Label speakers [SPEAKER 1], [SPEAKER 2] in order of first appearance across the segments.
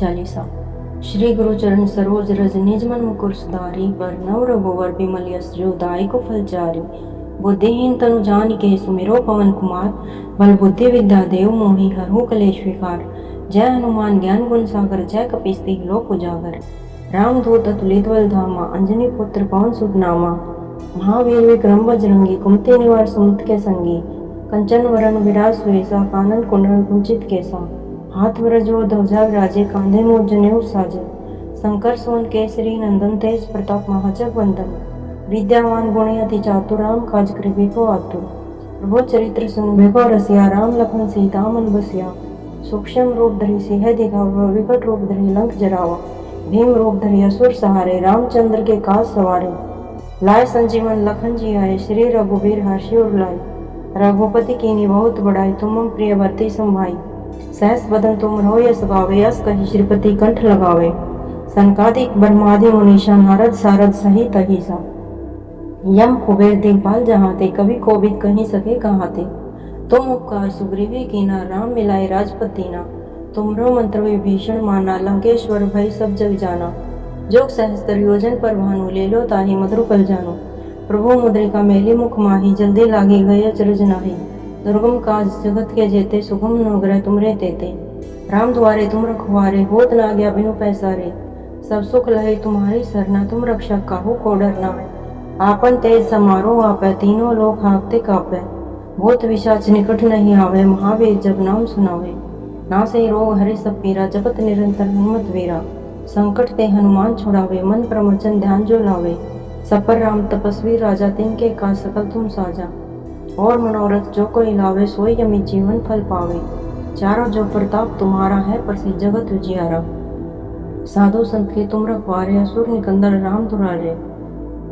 [SPEAKER 1] चालीसा। श्री गुरु चरण सरोज रज निज मन मुकुर सुधारी, बरनउँ रघुवर बिमल यस जो दायक फलचारी। बुद्धिहीन तनु जानिके सुमिरो पवन कुमार, बल बुद्धि विद्या देव मोहि हरहु कलेश विकार। जय हनुमान ज्ञान गुण सागर, जय कपीस तिहुँ लोक उजागर। रामदूत अतुलित बल धामा, अंजनी पुत्र पवन सुत नामा। महावीर विक्रम बजरंगी, कुमति निवार सुमति के संगी। कंचन वरण विराज सुबेसा, कानन कुंडल कुंचित केसा। हाथ ब्रजो ध्वजा विराजे, कांधे मूंज जनेऊ साजे। शंकर सुवन केसरी नंदन, तेज प्रताप महाजग वंदन। विद्यावान गुणी अति चातुर, राम काज करिबे को आतुर। प्रभु चरित्र सुनिबे को रसिया, राम लखन सीता मन बसिया। सूक्ष्म रूप धरि सिंह दिखावा, विकट रूप धरि लंक जरावा। भीम रूप धरि असुर सहारे, रामचंद्र के काज सवारे। लाए संजीवन लखन जी आए, श्री रघुबीर हर्षि उर लाए। रघुपति कीन्ही बहुत बड़ाई, तुम मम प्रिय भरते सम भाई। सहस बदन तुम रहो यस गावे, यस कहि श्रीपति कंठ लगावे। सनकादिक ब्रह्मादि मुनीषा, नारद सारद सहित अहिसा। यम कुबेर दिखपाल जहाते, कभी कोविद कहीं सके कहाते। तुम उपकार सुग्रीवी कीना, राम मिलाए राजपद दीना। तुमरो मंत्र विभीषण माना, लंकेश्वर भय सब जग जाना। जोग सहस्त्र योजन पर भानु, ले लो ताहि मधुर फल जानो। प्रभु मुद्रिका मेली मुख माही, जल्दी लागी गई अचरज नाही। दुर्गम काज जगत के जेते, सुगम अनुग्रह तुमरे तेते। राम द्वारे तुम रखवारे, होत न आज्ञा बिनु पैसारे। सब सुख लहे तुम्हारी सरना, तुम रक्षक काहू को डरना। आपन तेज समारो आपै, तीनों लोक हाँकते कापै। भूत पिशाच निकट नहीं आवे, महावीर जब नाम सुनावे। नासै रोग हरे सब पीरा, जपत निरंतर हनुमत वीरा। संकट ते हनुमान छुड़ावे, मन प्रवचन ध्यान जो लावे। सब पर राम तपस्वी राजा, तिनके काज सकल तुम साजा। और मनोरथ जो कोई लावे, सोई अमित जीवन फल पावे। चारों जो प्रताप तुम्हारा है, प्रसिद्ध जगत उजियारा। साधु संत के तुम रखवारे, असुर निकंदन राम दुलारे।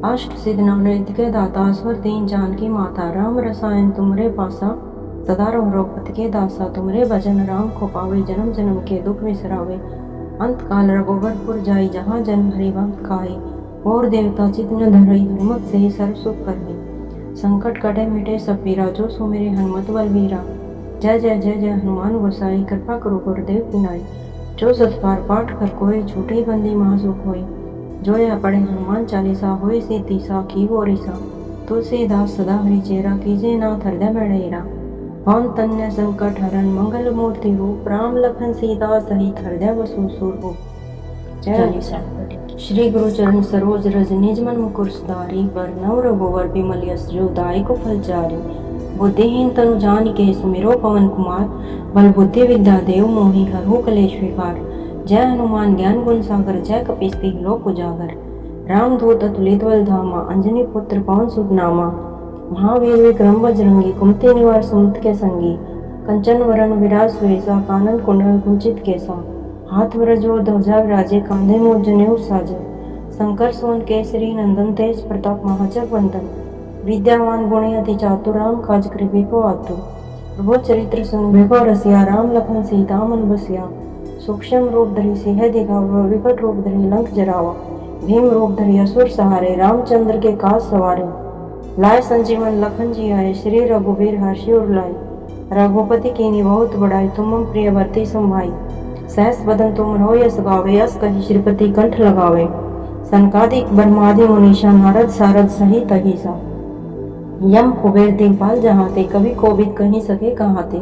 [SPEAKER 1] अष्ट सिद्धि नवनिधि के दाता, स्वर दीन जानकी माता। राम रसायन तुमरे पासा, सदा रहो रघुपति के दासा। तुमरे भजन राम को पावे, जन्म जन्म के दुख बिसरावे। अंत काल रघुबरपुर जाई, जहाँ जन्म हरि भक्त खाई। और देवता चित्त न धरई, हनुमत से सर्व सुख करई। संकट कटे मिटे सब पीरा, जो सुमिरे हनुमत बलवीरा। जय जय जय जय हनुमान गोसाई, कृपा करो गुरुदेव की नाई। जो सत बार पाठ कर कोई, छूटे बंदी महासुख होई। जो यह पढ़े हनुमान चालीसा, होय सिद्धि साखी गौरीसा। तुलसीदास सदा हरि चेरा, कीजे नाथ हृदय में डेरा। पवन तनय संकट हरन, मंगल मूर्ति रूप। राम लखन सीता सहित, हृदय बसु सुरभूप। चालीसा। श्री गुरु चरण सरोज रज निज मन मुकुर सुधारी, बरनउँ रघुवर बिमल यस जो दायक फलचारी। बुद्धिहीन तनु जानिके सुमिरो पवन कुमार, बल बुद्धि विद्या देव मोहि हरहु कलेश विकार। जय हनुमान ज्ञान गुण सागर, जय कपीस तिहुँ लोक उजागर। रामदूत अतुलित बल धामा, अंजनी पुत्र पवन सुत नामा। महावीर विक्रम बजरंगी, कुमति निवार सुमति के संगी। कंचन वरण विराज सुबेसा, कानन कुंडल कुंचित केसा। हाथ ब्रजो ध्वजा विराजे, कांधे मूंज जनेऊ साजे। शंकर सुवन केसरी नंदन, तेज प्रताप महाजग वंदन। विद्यावान गुणी अति चातुर, राम काज करिबे को आतुर। प्रभु चरित्र सुनिबे को रसिया, राम लखन सीता मन बसिया। सूक्ष्म रूप धरि सिंह दिखावा, विकट रूप धरि लंक जरावा। भीम रूप धरि असुर सहारे, रामचंद्र के काज सवारे। लाए संजीवन लखन जी आए, श्री रघुबीर हर्षि उर लाए। रघुपति कीन्ही बहुत बड़ाई, तुम मम प्रिय भरते सम भाई। सहस बदन तुम रहो यस गावे, यस कहि श्रीपति कंठ लगावे। सनकादिक ब्रह्मादि मुनीषा, नारद सारद सहित अहिसा। यम कुबेर दिखपाल जहाते, कभी कोविद कहीं सके कहाते।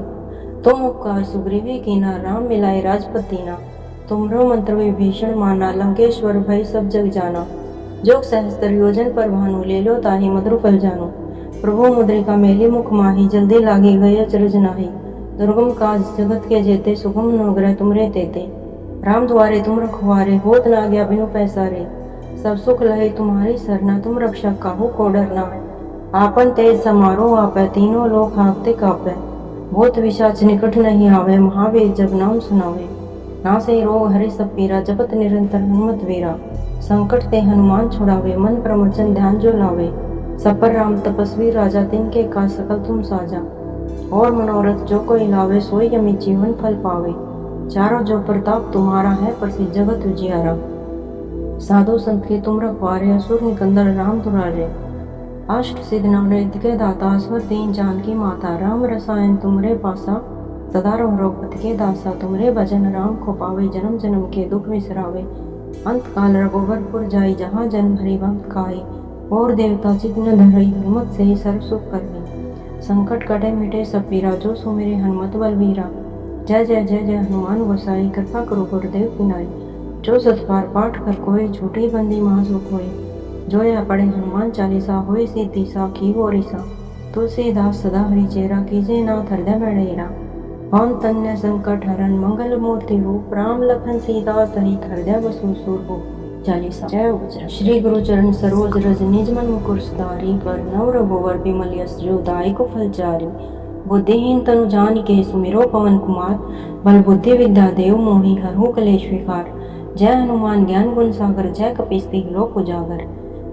[SPEAKER 1] तुम उपकार सुग्रीवी कीना, राम मिलाए राजपद दीना। तुमरो मंत्र विभीषण माना, लंकेश्वर भय सब जग जाना। जोग सहस्त्र योजन पर भानु, ले लो ताहि मधुर फल जानो। प्रभु मुद्रिका मेली मुख माही, जल्दी लागी गई अचरज नाही। दुर्गम काज जगत के जेते, सुगम अनुग्रह तुमरे तेते। राम द्वारे तुम रखवारे, होत न आज्ञा बिनु पैसारे। सब सुख लहे तुम्हारी सरना, तुम रक्षक काहू को डरना। आपन तेज समारो आपै, तीनों लोक हाँकते कापै। भूत पिशाच निकट नहीं आवे, महावीर जब नाम सुनावे। नासै रोग हरे सब पीरा, जपत निरंतर हनुमत वीरा। संकट ते हनुमान छुड़ावे, मन प्रवचन ध्यान जो लावे। सब पर राम तपस्वी राजा, तिनके काज सकल तुम साजा। और मनोरथ जो कोई लावे, सोई अमित जीवन फल पावे। चारों जो प्रताप तुम्हारा है, प्रसिद्ध जगत उजियारा। साधु संत के तुम रखवारे, असुर निकंदन राम दुलारे। अष्ट सिद्धि नवनिधि के दाता, स्वर दीन जानकी माता। राम रसायन तुमरे पासा, सदा रहो रघुपति के दासा तुमरे भजन राम को पावे, जन्म जन्म के दुख विसरावे। अंत काल रघुवरपुर जाई, जहाँ जन भरी भक्त खाई। और देवता चित न धरई, हनुमत से ही सर्व सुख करवी। संकट कटे मिटे सब पीरा, जो सुमिरे हनुमत बलवीरा। जय जय जय जय हनुमान गोसाई, कृपा करो गुरुदेव की नाई। जो सत बार पाठ कर कोई, झूठी बंदी महासुख होय। जो या पढ़े हनुमान चालीसा, होय सिद्धि साखी गोरीसा। तुलसीदास सदा हरि चेरा, कीजे नाथ हृदय में डेरा। पवन तन्य संकट हरन, मंगल मूर्ति रूप। राम लखन सीता सहित, हृदय बसु सुरभूप। चालीसा। जय गुजरात। श्री गुरु चरण सरोज रज, निज मन मुकुर सुधारी। वरनव रघुवर बिमल यश, जो दायक फलचारी। बुद्धिहीन तनु जानिके, सुमिरो पवन कुमार। बल बुद्धि विद्या देव मोहि, हरहु कलेश विकार। जय हनुमान ज्ञान गुण सागर, जय कपीस तिहुँ लोक उजागर।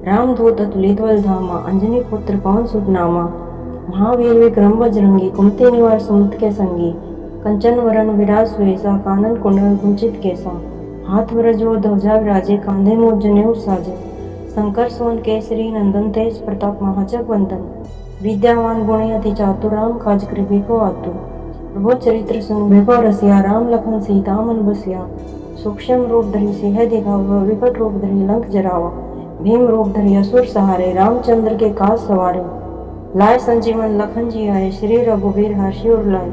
[SPEAKER 1] राम दूत अतुलित बल धामा, अंजनी पुत्र पवन सुत नामा। महावीर विक्रम बजरंगी, कुमति निवार सुमति के संगी। कंचन वरण विराज सुवेसा, कानन कुंडल कुंचित केसा। हाथ वज्र ध्वजा विराजे, कांधे मूंज जनेऊ साजे। शंकर सुवन केसरी नंदन, तेज प्रताप महाजग वंदन। विद्यावान गुणी अति चातुर, राम काज कृपा को आतुर। प्रभु चरित्र सुन भृगु रसिया, राम लखन सीता मन बसिया। सूक्ष्म रूप धरि सिंह दिखावा, विकट रूप धरि लंक जरावा। भीम रूप धरि असुर सहारे, रामचंद्र के काज सवारे। लाए संजीवन लखन जी आए, श्री रघुवीर हर्षि उर लाए।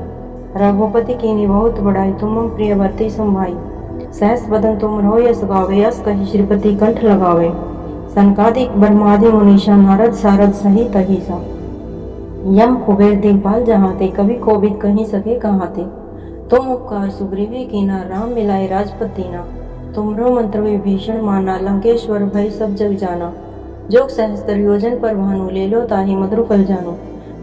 [SPEAKER 1] रघुपति कीन्ही बहुत बड़ाई, तुम मम प्रिय भरते सम भाई। सहस बदन तुम रहो यस गावे, यस कहि श्रीपति कंठ लगावे। सनकादिक ब्रह्मादि मुनीषा, नारद सारद सहित अहिसा। यम कुबेर दिखपाल जहाते, कभी कोविद कहीं सके कहाते। तुम उपकार सुग्रीवी कीना, राम मिलाए राजपद दीना। तुमरो मंत्र विभीषण माना, लंकेश्वर भय सब जग जाना। जोग सहस्त्र योजन पर भानु, ले लो ताहि मधुर फल जानो।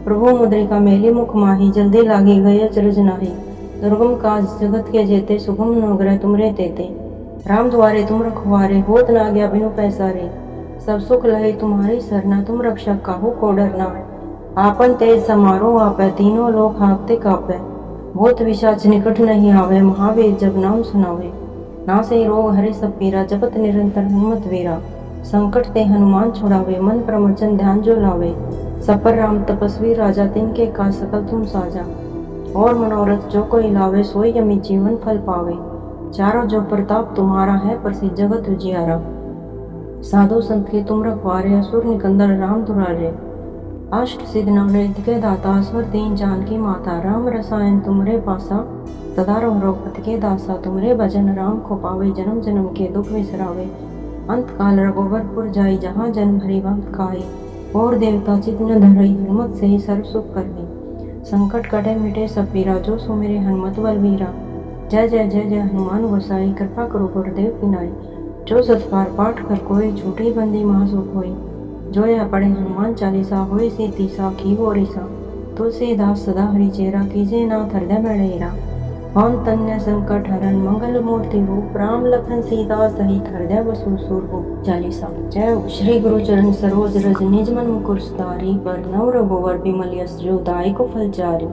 [SPEAKER 1] प्रभु मुद्रिका मेली मुख माही, जल्दी लागी गए अचरज नाही। दुर्गम काज जगत के जेते, सुगम अनुग्रह तुमरे तेते। राम द्वारे तुम रखवारे, होत न आज्ञा बिनु पैसारे। सब सुख लहे तुम्हारी सरना, तुम रक्षक काहू को डरना। आपन तेज समारो आपै, तीनों लोक हाँकते कापै। भूत पिशाच निकट नहीं आवे, महावीर जब नाम सुनावे। नासे रोग हरे सब पीरा, जपत निरंतर हनुमत वीरा। संकट ते हनुमान छुड़ावे, मन प्रमचन ध्यान जो लावे। सब पर राम तपस्वी राजा, तिनके काज सकल तुम साजा। और मनोरथ जो कोई लावे, सोई अमित जीवन फल पावे। चारों जो प्रताप तुम्हारा है, प्रसिद्ध जगत उजियारा। साधु संत के तुम रखवारे, असुर निकंदन राम दुलारे। अष्ट सिद्ध नवनिधि के दाता, स्वर दीन जानकी माता। राम रसायन तुमरे पासा, सदा रहो रघुपति के दासा। तुमरे भजन राम को पावे, जन्म जन्म के दुख विसरावे। अंत काल रघुवरपुर जाई, जहाँ जन भरी भक्त खाई। और देवता चित न धरई, हनुमत से ही सर्व सुख करवी। संकट कटे मिटे सब पीरा, जो सुमिरे हनुमत बलवीरा। जय जय जय जय हनुमान गोसाई, कृपा करो गुरुदेव की नाई। जो सत बार पाठ कर कोई, झूठी बंदी महासुख होई। जो या पढ़े हनुमान चालीसा, होय सिद्धि साखी गोरीसा। तुलसीदास सदा हरि चेरा, कीजे नाथ हृदय में डेरा। पवन तन्य संकट हरन, मंगल मूर्ति रूप। राम लखन सीता सहित, हृदय बसु सुरभूप। चालीसा। जय श्री गुरु चरण सरोज रज, निज मन मुकुर सुधारी। वरनव रघुवर बिमल यश, जो दायक फलचारी।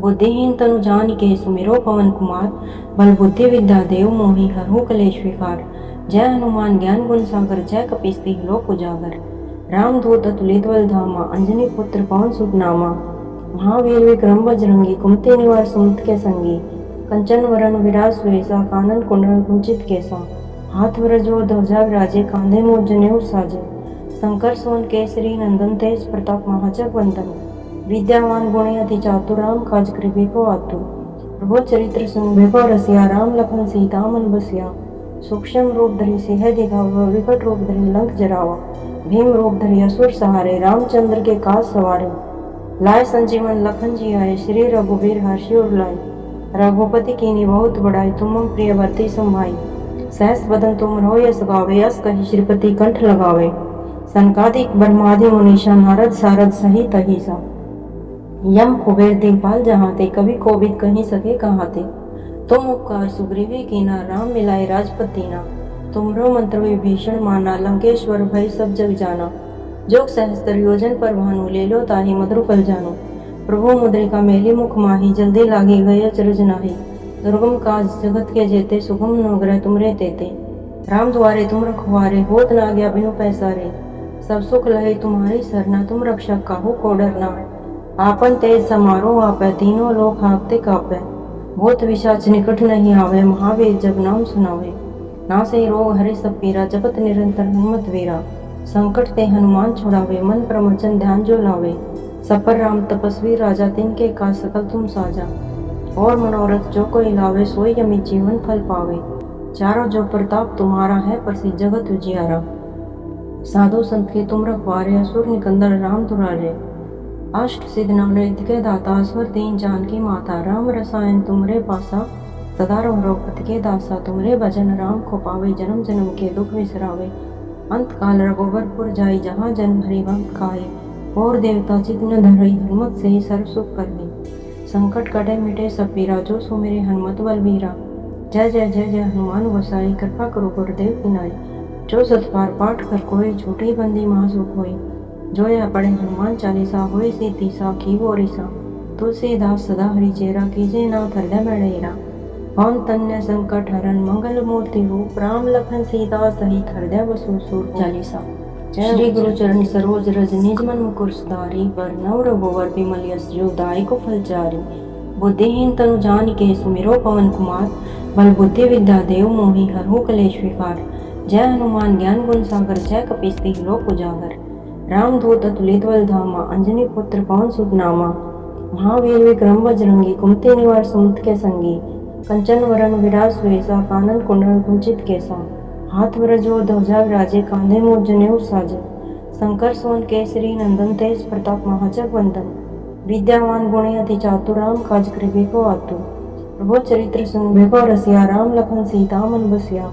[SPEAKER 1] बुद्धिहीन तनु जानिके, सुमिरो पवन कुमार। बल बुद्धि विद्या देव मोहि, हरहु कलेश विकार। जय हनुमान ज्ञान गुण सागर, जय कपीस तिहुँ लोक उजागर। राम दूत अतुलित बल धामा, अंजनी पुत्र पवन सुत नामा। महावीर विक्रम बजरंगी, कुमति निवार सुमति के संगी। कंचन वरण विराज सुवेसा, कानन कुंडल कुंचित केसा। हाथ वज्र ध्वजा विराजे, कांधे मूंज जनेऊ साजे। शंकर सुवन केसरी नंदन, तेज प्रताप महाजग वंदन। विद्यावान गुणी अति चातुर, राम काज कृपा को आतुर। प्रभु चरित्र सुन भृगु रसिया, राम लखन सीता मन बसिया। सूक्ष्म रूप धरि सिंह दिखावा, विकट रूप धरि लंक जरावा। भीम रूप धरि असुर सहारे, रामचंद्र के काज सवारे। लाए संजीवन लखन जी आए, श्री रघुवीर हर्षि उर लाए। रघुपति कीन्ही बहुत बड़ाई, तुम मम प्रिय भरते सम भाई। सहस बदन तुम रहो यस गावे, यस कहि श्रीपति कंठ लगावे। सनकादिक ब्रह्मादि मुनीषा, नारद सारद सहित अहिसा। यम कुबेर दिखपाल जहाते, कभी कोविद कहीं सके कहाते। तुम उपकार सुग्रीवी कीना, राम मिलाए राजपद दीना। तुमरो मंत्र विभीषण माना, लंकेश्वर भय सब जग जाना। जोग सहस्त्र योजन पर भानु, ले लो ताहि मधुर फल जानो। प्रभु मुद्रिका मेली मुख माही, जल्दी लागी गए अचरज नाही। दुर्गम काज जगत के जेते, सुगम अनुग्रह तुमरे तेते। राम द्वारे तुम रखवारे, होत न आज्ञा बिनु पैसारे। सब सुख लहे तुम्हारी सरना, तुम रक्षक काहू को डरना। आपन तेज समारो आपै, तीनों लोक हाँकते कापै। भूत विशाच निकट नहीं आवे, महावीर जब नाम सुनावे। नासे रोग हरे सब पीरा, जपत निरंतर हनुमत वीरा। संकट ते हनुमान छुड़ावे, मन प्रवचन ध्यान जो लावे। सपर राम तपस्वी राजा, तिनके का सकल तुम साजा। और मनोरथ जो कोई लावे, सोई अमित जीवन फल पावे। चारों जो प्रताप तुम्हारा है, प्रसिद्ध जगत उजियारा। साधु संत के तुम रखवारे, असुर निकंदन राम दुलारे। अष्ट सिद्ध नवनिधि के दाता, स्वर दीन जानकी माता। राम रसायन तुमरे पासा, सदा रघुपति के दासा। तुमरे भजन राम को पावे, जन्म जन्म के दुख विसरावे। अंत काल रघुबरपुर जाई, जहाँ जन्म हरि भक्त खाए। और देवता चित न धरई, हनुमत से ही सर्व सुख करनी। संकट कटे मिटे सब पीरा, जो सुमिरे हनुमत बलबीरा। जय जय जय जय हनुमान गोसाई, कृपा करो गुरुदेव की नाई। जो सत बार पाठ कर कोई, छूटी बंदी महासुख होई। जो यह पढ़े हनुमान चालीसा, होए सीति साखी बोरिसा। तुलसीदास सदा हरि चेरा, कीजे नाथ हृदय में डेरा। पवन तन्य संकट हरन, मंगल मूर्ति रूप। राम लखन सीता सहित, हृदय बसु सूर चालीसा। श्री गुरु चरण सरोज रज, निज मन मुकुर सुधारी। बरनउँ रघुवर बिमल यश, जो दायको फलचारी। बुद्धिहीन तनु जानिके, सुमिरो पवन कुमार। बल बुद्धि विद्या देव मोहि, हरहु कलेश विकार। जय हनुमान ज्ञान गुण सागर, जय कपीस तिहुँ लोक उजागर। रामदूत अतुलित बल धामा, अंजनी पुत्र पवन सुत नामा। महावीर विक्रम बजरंगी, कुमति निवार सुमंत के संगी। कंचन वरण विराज सुवेसा, कानन कुंडल कुंचित केसा। हाथ वरजो ध्वजा विराजे, कांधे मूंज जनेऊ साजे। शंकर सुवन केसरी नंदन, तेज प्रताप महाजग वंदन। विद्यावान गुणी अति चातुर, राम काज कृपे को आतुर। प्रभु चरित्र सुन को रसिया, राम लखन सीता मन बसिया।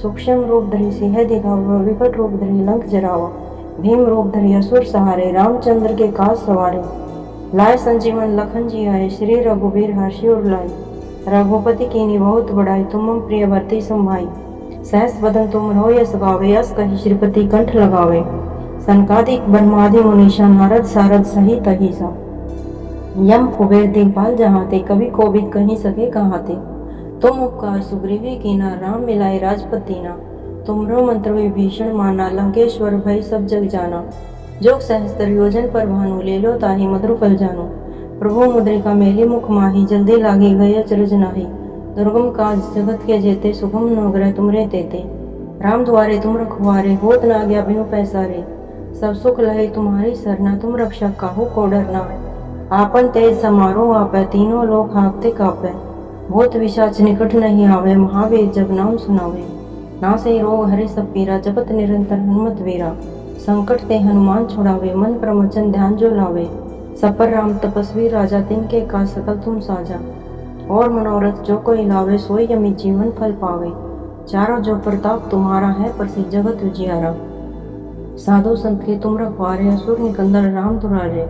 [SPEAKER 1] सूक्ष्म रूप धरि सिंह दिखावा, विकट रूप धरि लंक जरावा। भीम रूप धरि असुर सहारे, रामचंद्र के काज सवारे। लाए संजीवन लखन जी आए, श्री रघुबीर हर्षि उर लाए। रघुपति कीन्ही बहुत बड़ाई, तुम मम प्रिय भरते समाई। सहस बदन तुम रो यस गावे, यस कहि श्रीपति कंठ लगावे। सनकादिक ब्रह्मादि मुनीषा, नारद सारद सहित अहिसा। यम कुबेर दिखपाल जहाते, कवि कोविद कहीं सके कहाते। तुम उपकार सुग्रीवी कीना, राम मिलाए राजपद दीना। तुमरो मंत्र विभीषण माना, लंकेश्वर भय सब जग जाना। जोग सहस्त्र योजन पर भानु, ले लो ताहि मधुर फल जानु। प्रभु मुद्रिका मेली मुख माही, जल्दी लागी गई अचरज नाही। दुर्गम काज जगत के जेते, सुगम अनुग्रह तुमरे तेते। राम द्वारे तुम रखवारे, होत न आज्ञा बिनु पैसारे। सब सुख लहे तुम्हारी सरना, तुम रक्षक काहू को डरना। आपन तेज समारो आपै, तीनों लोक हाँकते कापै। भूत विशाच निकट नहीं आवे, महावीर जब नाम सुनावे। नासे रोग हरे सब पीरा, जपत निरंतर हनुमत वीरा। संकट ते हनुमान छुड़ावे, मन प्रवचन ध्यान जो लावे। सपर राम तपस्वी राजा, तिनके का सकल तुम साजा। और मनोरथ जो कोई लावे, सोई अमित जीवन फल पावे। चारों जो प्रताप तुम्हारा है, प्रसिद्ध जगत उजियारा। साधु संत के तुम रखवारे, असुर निकंदन राम दुलारे।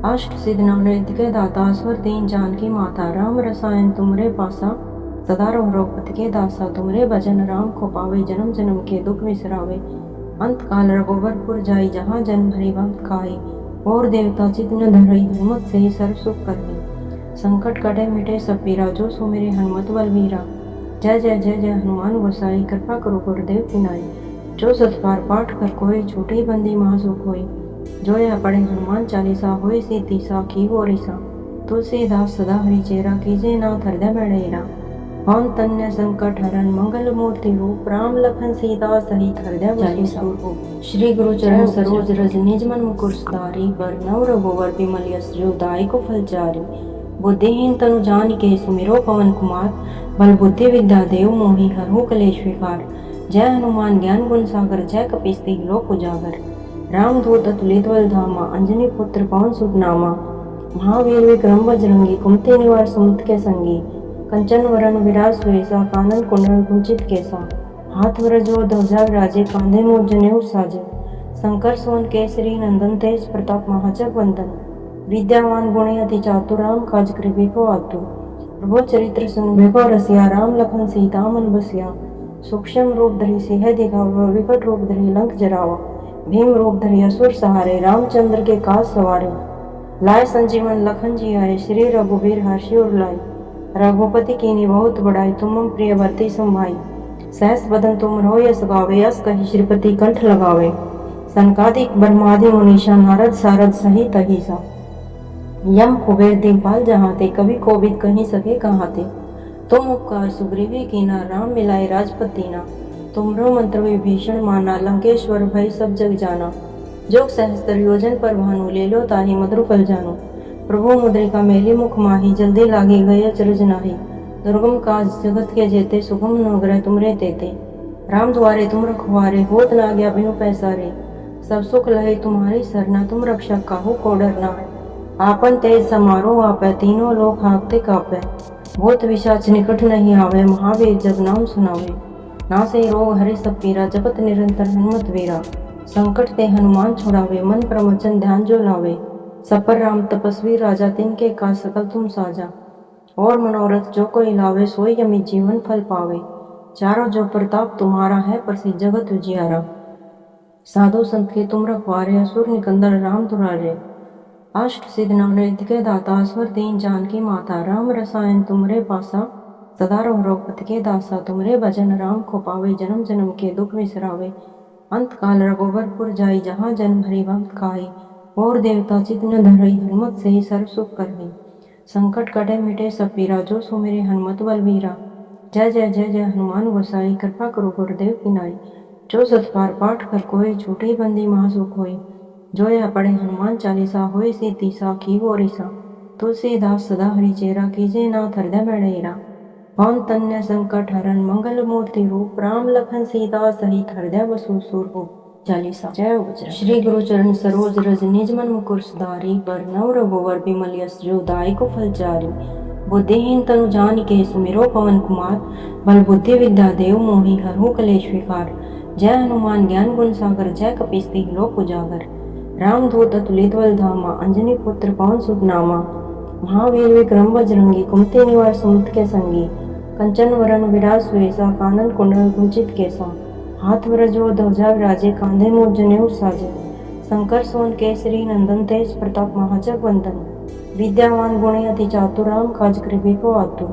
[SPEAKER 1] अष्ट सिद्ध नवनिधि के दाता, स्वर दीन जानकी माता। राम रसायन तुमरे पासा, सदा रघुपति के दासा। तुमरे भजन राम को पावे, जन्म जन्म के दुख विसरावे। अंत काल रघुबरपुर जाई, जहाँ जन्म हरि भक्त खाई। और देवता चित न धरई, हनुमत से ही सर्व सुख करनी। संकट कटे मिटे सब पीरा, जो सुमिरे हनुमत बलबीरा। जय जय जय जय हनुमान गोसाई, कृपा करो गुरुदेव की नाई। जो सत बार पाठ कर कोई, छूटी बंदी महासुख होई। जो यह पढ़े हनुमान चालीसा, होए सीति साखी बोरिसा। तुलसीदास सदा हरि चेरा, कीजे नाथ हृदय में डेरा। पवन तन्य संकट हरन, मंगल मूर्ति रूप। राम लखन सीता सहित, हृदय चालीसा। श्री गुरु चरण सरोज रज, निज मन मुकुर सुधारी। बरनउँ रघुवर बिमल यश, जो दायको फलचारी। बुद्धिहीन तनु जानिके, सुमिरो पवन कुमार। बल बुद्धि विद्या देव मोहि, हरहु कलेश विकार। जय हनुमान ज्ञान गुण सागर, जय कपीस तिहुँ लोक उजागर। रामदूत अतुलित बल धामा, अंजनी पुत्र पवन सुत नामा। महावीर विक्रम बजरंगी, कुमति निवार सुमंत के संगी। कंचन वरण विराज सुवेसा, कानन कुंडल कुंचित केसा। हाथ वरजो ध्वजा विराजे, कांधे मूंज जनेऊ साजे। शंकर सुवन केसरी नंदन, तेज प्रताप महाजग वंदन। विद्यावान गुणी अति चातुर, राम काज कृपे को आतुर। प्रभु चरित्र सुन को रसिया, राम लखन सीता मन बसिया। सूक्ष्म रूप धरि सिंह दिखावा, विकट रूप धरि लंक जरावा। भीम रूप धरि असुर सहारे, रामचंद्र के काज सवारे। लाए संजीवन लखन जी आए, श्री रघुबीर हर्षि उर लाए। रघुपति कीन्ही बहुत बड़ाई, तुम मम प्रिय भरते समाई। सहस बदन तुम रो यस गावे, यस कहि श्रीपति कंठ लगावे। सनकादिक ब्रह्मादि मुनीषा, नारद सारद सहित अहिसा। यम कुबेर दिनपाल जहाँ थे, कभी कोविद कहीं सके कहाँ थे। तुम उपकार सुग्रीवी कीना, राम मिलाए राजपत दीना। तुमरो मंत्र विभीषण माना, लंकेश्वर भय सब जग जाना। जोग सहस्त्र योजन पर भानु, ले लो ताहि मधुर फल जानो। प्रभु मुद्रिका मेली मुख माही, जल्दी लागी गए अचरज नाही। दुर्गम काज जगत के जेते, सुगम अनुग्रह तुमरे तेते। राम द्वारे तुम रखवारे, होत न आज्ञा बिनु पैसारे। सब सुख लहे तुम्हारी सरना, तुम रक्षक काहू को डरना। आपन तेज समारोह आपै, तीनों लोक हाँकते कापै। भूत पिशाच निकट नहीं आवे, महावीर जब नाम सुनावे। नासे रोग हरे सब पीरा, जपत निरंतर हनुमत वीरा। संकट ते हनुमान छुड़ावे, मन प्रवचन ध्यान जो लावे। सब पर राम तपस्वी राजा, तिनके का सकल तुम साजा। और मनोरथ जो कोई लावे, सोई यमी जीवन फल पावे। चारों जो प्रताप तुम्हारा है, प्रसिद्ध जगत उजियारा। साधु संत के तुम रखवारे, असुर निकंदन राम दुलारे। अष्ट सिद्ध नवनिधि के दाता, स्वर दीन जानकी माता। राम रसायन तुमरे पासा, सदा रहो रघुपति के दासा। तुमरे भजन राम को पावे, जन्म जन्म के दुख बिसरावे। अंत काल रघुबरपुर जाई, जहाँ जन्म हरि भक्त खाई। और देवता चित न धरई, हनुमत से ही सर्व सुख करई। संकट कटे मिटे सब पीरा, जो सुमिरे हनुमत बलवीरा। जय जय जय जय हनुमान गोसाई, कृपा करो गुरुदेव की नाई। जो सत बार पाठ कर कोई, छूटे बंदी महासुख होई। जो यह पढ़े हनुमान चालीसा, होय सिद्धि साखी गौरीसा। तुलसीदास सदा हरि चेरा, कीजे नाथ हृदय में डेरा। पवन तन्य संकट हरन, मंगल मूर्ति रूप। राम लखन सीता सहित, हृदय बसु सुरभूप। चालीसा। जय बजरंग। श्री गुरु चरण सरोज रज, निज मन मुकुर सुधारी। बरनउँ रघुवर बिमल यश, जो दायको फलचारी। बुद्धिहीन तनु जानिके, सुमिरो पवन कुमार। बल बुद्धि विद्या देव मोहि, हरहु कलेश विकार। जय हनुमान ज्ञान गुण सागर, जय कपीस तिहुँ लोक उजागर। रामदूत अतुलित बल धामा, अंजनी पुत्र पवन सुत नामा। महावीर विक्रम बजरंगी, कुमति निवार सुमति के संगी। कंचन वरन विराज सुवेसा, कानन कुंडल कुंचित केसा। हाथ वज्र ध्वजा विराजे, कांधे मूँज जनेऊ साजे। शंकर सोन केसरी नंदन, तेज प्रताप महाजग वंदन। विद्यावान गुणी अति चातुर, राम काज कृपे को आतुर।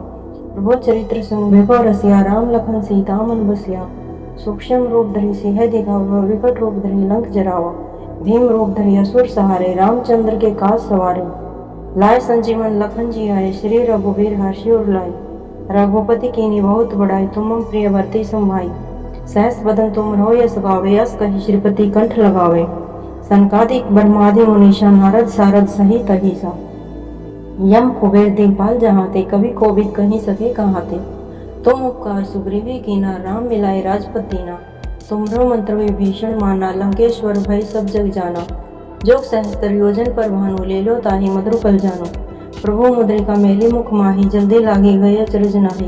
[SPEAKER 1] प्रभु चरित्र सुन रसिया, राम लखन सीता मन बसिया। सूक्ष्म रूप धरि सिंह दिखावा, विकट रूप धरि लंक जरावा। भीम रूप धरि असुर सहारे, रामचंद्र के काज सवारे। लाए संजीवन लखन जी आए, श्री रघुवीर हर्षि उर लाए। रघुपति कीन्ही बहुत बड़ाई, तुम मम प्रिय भरते सम भाई। सहस बदन तुम रहो यस गावे, यस कहि श्रीपति कंठ लगावे। सनकादिक ब्रह्मादि मुनीषा, नारद सारद सहित अहिसा। यम कुबेर दिनपाल जहाँ थे, कभी कोविद कहीं सके कहाँ थे। तुम उपकार सुग्रीवी कीना, राम मिलाए राजपत दीना। तुमरो मंत्र विभीषण माना, लंकेश्वर भय सब जग जाना। जोग सहस्त्र योजन पर भानु, ले लो ताहि मधुर फल जानो। प्रभु मुद्रिका मेली मुख माही, जल्दी लागी गए अचरज नाही।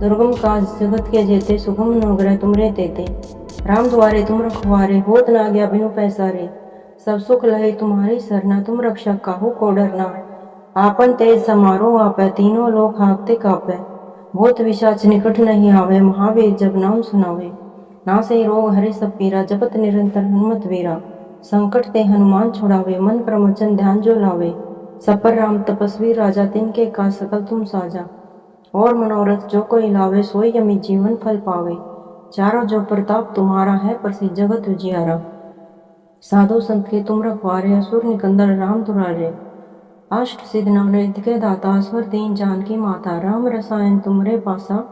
[SPEAKER 1] दुर्गम काज जगत के जेते, सुगम अनुग्रह तुमरे तेते। राम द्वारे तुम रखवारे, होत न आज्ञा बिनु पैसारे। सब सुख लहे तुम्हारी सरना, तुम रक्षक काहू को डरना। आपन तेज समारोह आपै, तीनों लोक हाँकते कापै। भूत पिशाच निकट नहीं आवे, महावीर जब नाम सुनावे। नासे रोग हरे सब पीरा, जपत निरंतर हनुमत वीरा। संकट ते हनुमान छुड़ावे, मन प्रवचन ध्यान जो लावे। सब पर राम तपस्वी राजा, तिनके का सकल तुम साजा। और मनोरथ जो कोई लावे, सोई यमी जीवन फल पावे। चारों जो प्रताप तुम्हारा है, प्रसिद्ध जगत उजियारा। साधु संत के तुम रखवारे, असुर निकंदन राम दुलारे। अष्ट सिद्ध नवनिधि के दाता, स्वर दीन जानकी माता। राम रसायन तुमरे पासा,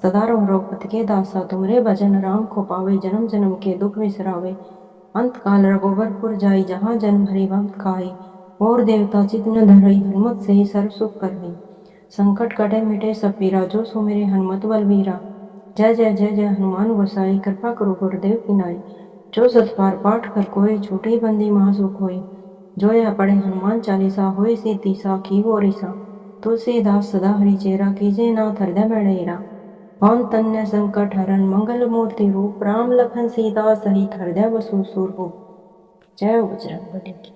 [SPEAKER 1] सदा रहो रघुपति के दासा। तुमरे भजन राम को पावे, जन्म जन्म के दुख बिसरावे। अंत काल रघुबरपुर जाई, जहाँ जन्म हरि भक्त खाई। और देवता चित न धरई, हनुमत से ही सर्व सुख करई। संकट कटे मिटे सब पीरा, जो सुमिरे हनुमत बलवीरा। जय जय जय जय हनुमान गोसाई, कृपा करो गुरुदेव की नाई। जो सत बार पाठ कर कोई, छूटे बंदी महासुख होई। जो यह पढ़े हनुमान चालीसा, होय सिद्धि साखी गौरीसा। तुलसीदास सदा हरि चेरा, कीजे नाथ हृदय में डेरा। पवन तन्य संकट हरन, मंगल मूर्ति रूप। राम लखन सीता सहित, हृदय बसु सुरभूप। जय बजरंग बली की।